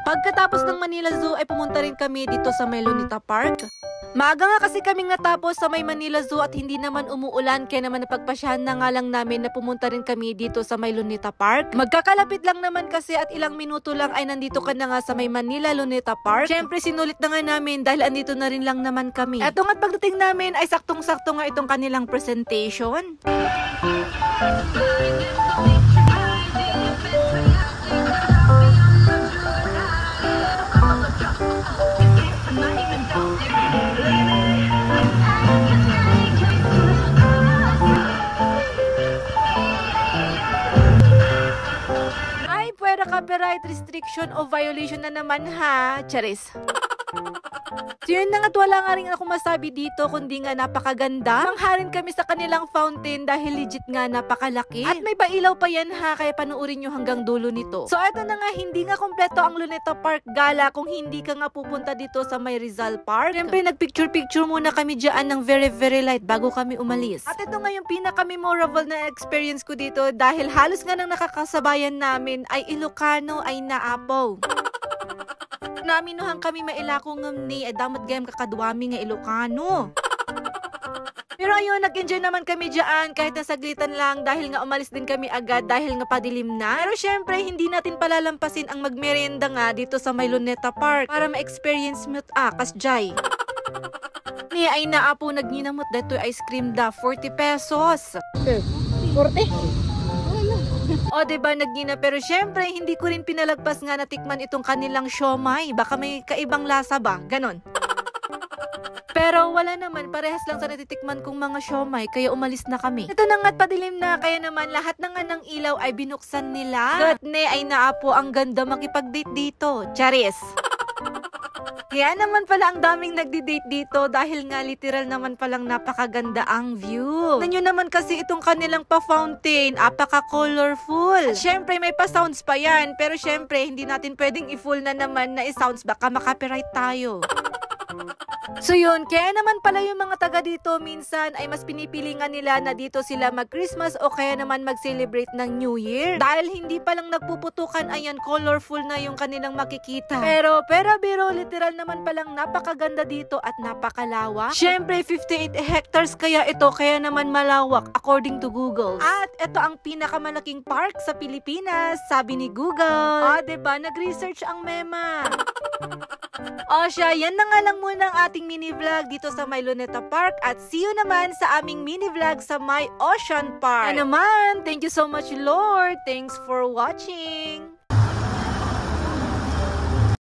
Pagkatapos ng Manila Zoo ay pumunta rin kami dito sa may Luneta Park. Maaga nga kasi kaming natapos sa may Manila Zoo at hindi naman umuulan, kaya naman napagpasyahan na nga lang namin na pumunta rin kami dito sa may Luneta Park. Magkakalapit lang naman kasi at ilang minuto lang ay nandito ka na nga sa may Manila Luneta Park. Syempre sinulit na nga namin dahil andito na rin lang naman kami. Eto nga't pagdating namin ay saktong-sakto nga itong kanilang presentation. Copyright restriction o violation na naman ha, charis. So yun na nga't wala nga rin ako masabi dito kundi nga napakaganda. Mangharin kami sa kanilang fountain dahil legit nga napakalaki. At may pailaw pa yan ha, kaya panuorin nyo hanggang dulo nito. So eto na nga, hindi nga kompleto ang Luneta Park Gala kung hindi ka nga pupunta dito sa may Rizal Park. Siyempre nagpicture-picture muna kami dyan ng very light bago kami umalis. At ito nga yung pinaka-memorable na experience ko dito dahil halos nga nang nakakasabayan namin ay Ilocano ay naapaw. Naminuhan kami mailako ngamni ay damat gayam kakadwami nga Ilocano. Pero ayun, nag-enjoy naman kami dyan kahit nasaglitan lang dahil nga umalis din kami agad dahil nga padilim na. Pero syempre, hindi natin palalampasin ang magmerienda nga dito sa may Luneta Park para ma-experience mo kasjay. Ni ay naapo nagninamot dito ice cream da 40 pesos. 40? O diba nagina, pero syempre hindi ko rin pinalagpas nga natikman itong kanilang siomay. Baka may kaibang lasa ba? Ganon. Pero wala naman, parehas lang sa natitikman kong mga siomay, kaya umalis na kami. Ito na nga't padilim na, kaya naman lahat na nga ng ilaw ay binuksan nila. Gatne ay naapo ang ganda makipag-date dito. Charis! Kaya naman pala ang daming nagdi-date dito dahil nga literal naman palang napakaganda ang view. Nanyo naman kasi itong kanilang pa-fountain, apaka-colorful. At syempre may pa-sounds pa yan, pero syempre hindi natin pwedeng i-full na naman na i-sounds, baka makapiright tayo. So yun, kaya naman pala yung mga taga dito minsan ay mas pinipili nga nila na dito sila mag-Christmas o kaya naman mag-celebrate ng New Year. Dahil hindi palang nagpuputukan, ayan, colorful na yung kanilang makikita. Pero biro, literal naman palang napakaganda dito at napakalawak. Syempre, 58 hectares kaya ito, kaya naman malawak according to Google. At ito ang pinakamalaking park sa Pilipinas, sabi ni Google. Ah, diba? Nag-research ang mema. O siya, yan na nga lang muna ang ating mini vlog dito sa may Luneta Park at see you naman sa aming mini vlog sa my Ocean Park. And naman, thank you so much Lord. Thanks for watching.